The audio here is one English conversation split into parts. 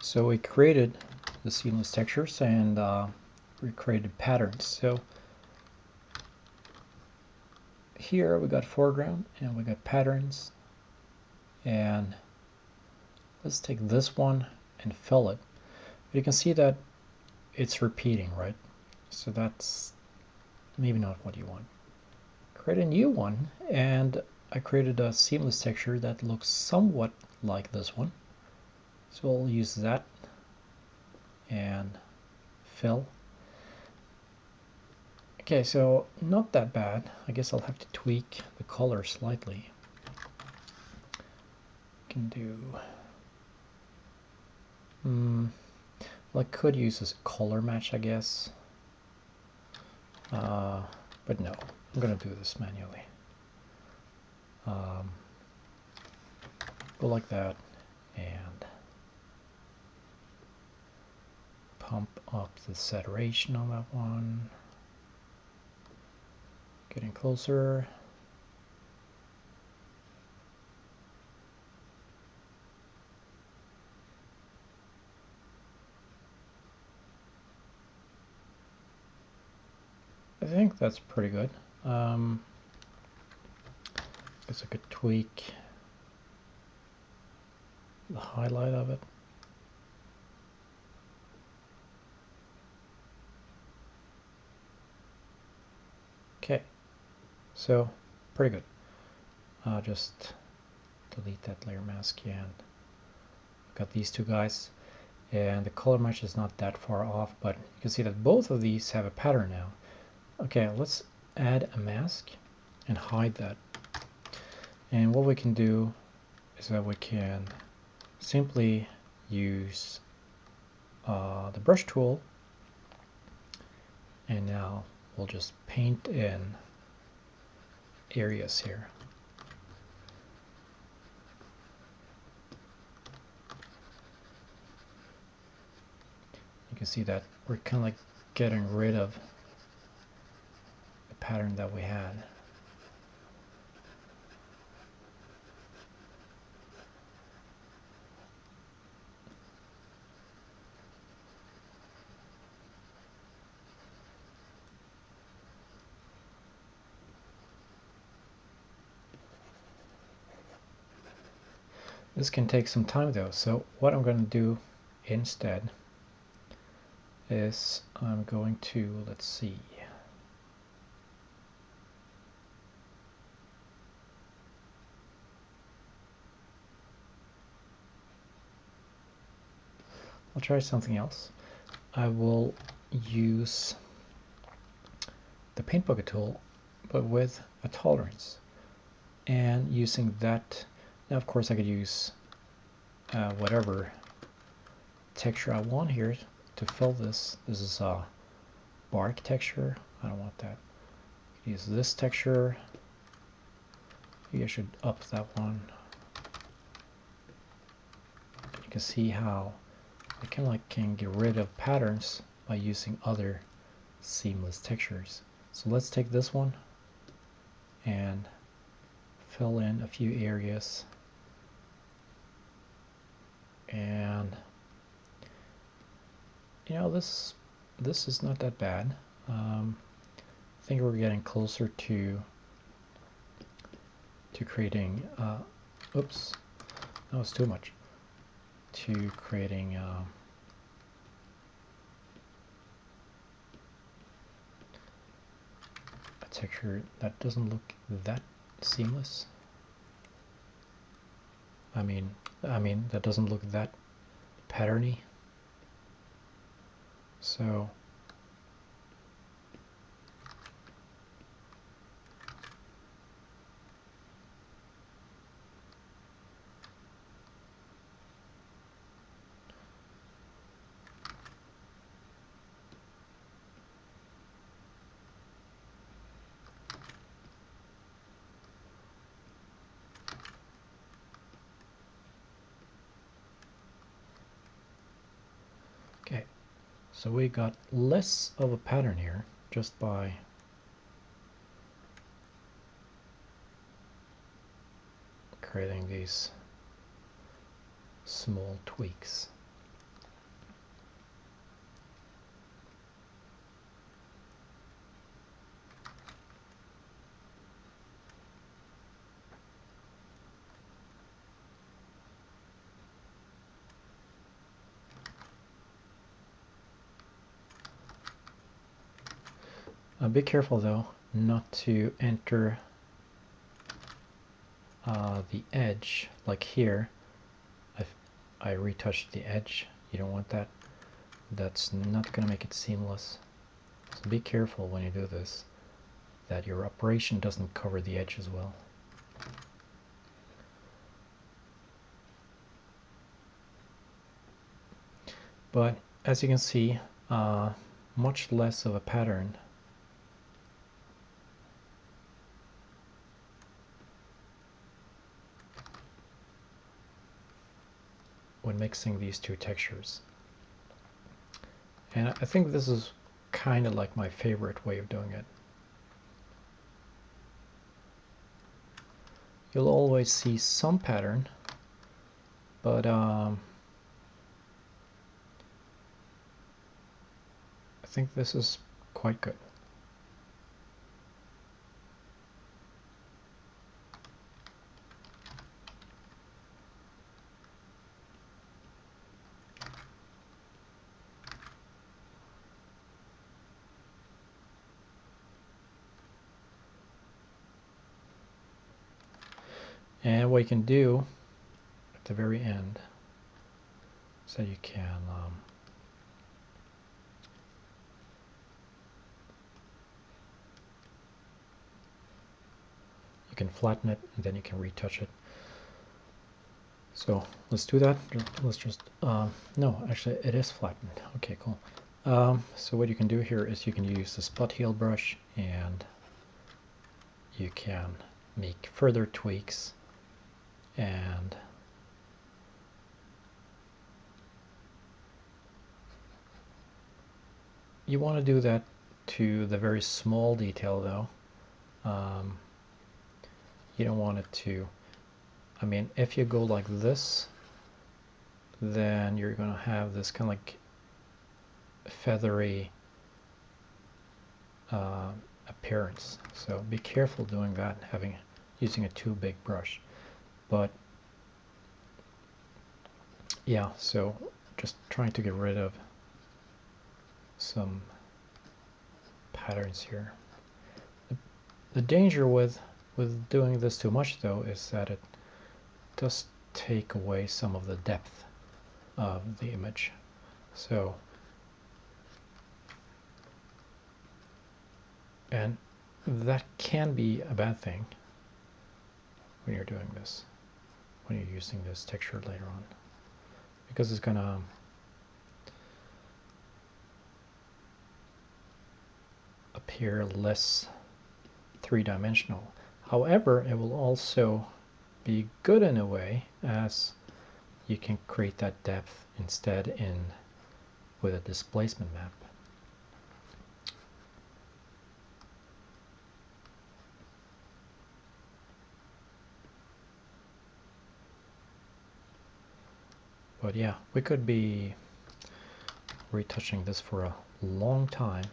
So we created the seamless textures and we created patterns. So here we got foreground and we got patterns, and let's take this one and fill it. You can see that it's repeating, right? So that's maybe not what you want. Create a new one, and I created a seamless texture that looks somewhat like this one. So we'll use that and fill. Okay, so not that bad. I guess I'll have to tweak the color slightly. Can do well, I could use this color match, I guess, but no, I'm gonna do this manually. Go like that and pump up the saturation on that one. Getting closer. I think that's pretty good. Guess I could tweak the highlight of it. Okay, so pretty good. Just delete that layer mask and got these two guys, and the color match is not that far off, but you can see that both of these have a pattern now. Okay, let's add a mask and hide that. And what we can do is that we can simply use the brush tool, and now we'll just paint in areas here. You can see that we're kind of like getting rid of the pattern that we had. This can take some time though, so what I'm going to do instead is I'm going to, let's see, I'll try something else. I will use the paint bucket tool, but with a tolerance, and using that, now of course I could use whatever texture I want here to fill this. This is a bark texture. I don't want that. Use this texture. Maybe I should up that one. You can see how I kind of like can get rid of patterns by using other seamless textures. So let's take this one and fill in a few areas, and you know, this is not that bad. I think we're getting closer to creating oops, that was too much, to creating a texture that doesn't look that seamless. I mean that doesn't look that patterny. So okay, so we got less of a pattern here just by creating these small tweaks. Be careful though not to enter the edge, like here. I retouched the edge. You don't want that. That's not going to make it seamless. So be careful when you do this, that your operation doesn't cover the edge as well. But as you can see, much less of a pattern when mixing these two textures. And I think this is kind of like my favorite way of doing it. You'll always see some pattern, but I think this is quite good. And what you can do at the very end is that you can flatten it, and then you can retouch it. So let's do that. Let's just no, actually it is flattened. Okay, cool. So what you can do here is you can use the spot heal brush, and you can make further tweaks, and you want to do that to the very small detail though. You don't want it to, I mean, if you go like this, then you're going to have this kind of like feathery appearance. So be careful doing that, using a too big brush. But yeah, so just trying to get rid of some patterns here. The danger with doing this too much though is that it does take away some of the depth of the image. So, and that can be a bad thing when you're doing this, when you're using this texture later on, because it's gonna appear less three-dimensional. However, it will also be good in a way, as you can create that depth instead with a displacement map. But yeah, we could be retouching this for a long time.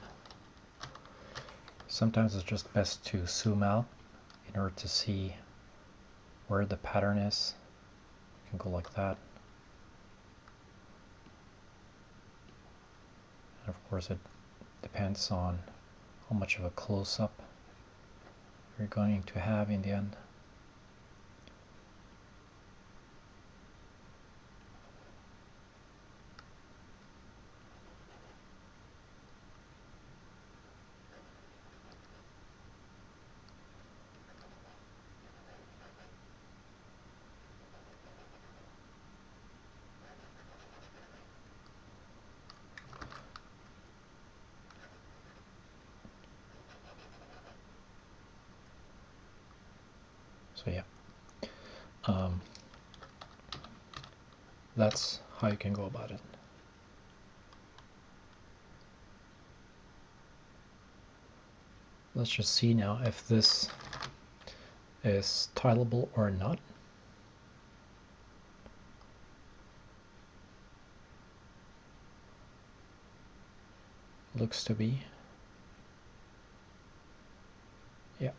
Sometimes it's just best to zoom out in order to see where the pattern is. You can go like that. And of course it depends on how much of a close-up you're going to have in the end. So yeah, that's how you can go about it. Let's just see now if this is tileable or not. Looks to be. Yeah.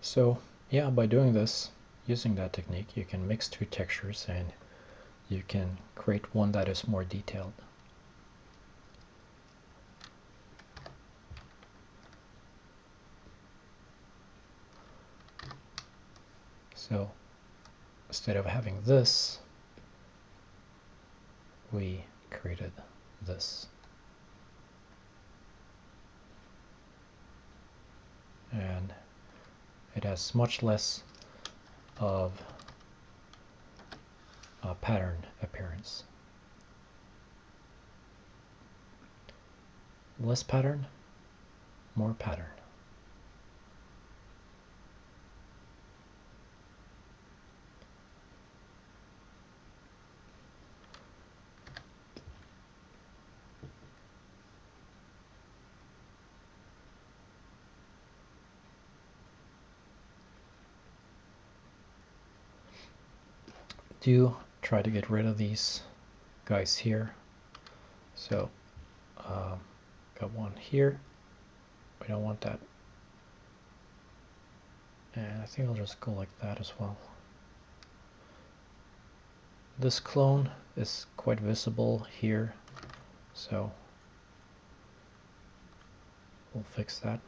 So yeah, by doing this, using that technique, you can mix two textures and you can create one that is more detailed. So instead of having this, we created this. And it has much less of a pattern appearance. Less pattern, more pattern. Do try to get rid of these guys here. So got one here. We don't want that. And I think I'll just go like that as well. This clone is quite visible here, so we'll fix that.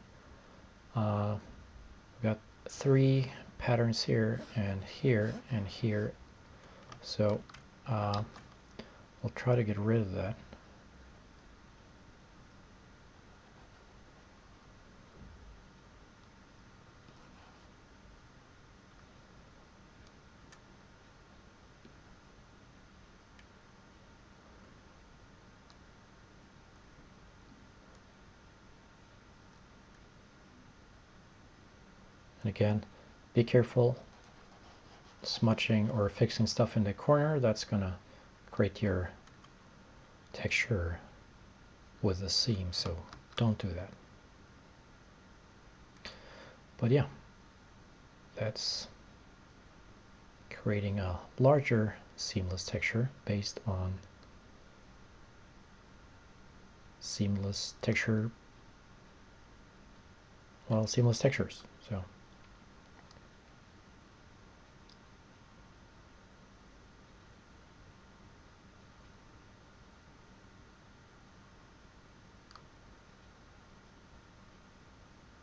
We've got 3 patterns here and here and here, so we'll try to get rid of that. And again, be careful smudging or fixing stuff in the corner. That's gonna create your texture with the seam, so don't do that. But yeah, that's creating a larger seamless texture based on seamless textures. So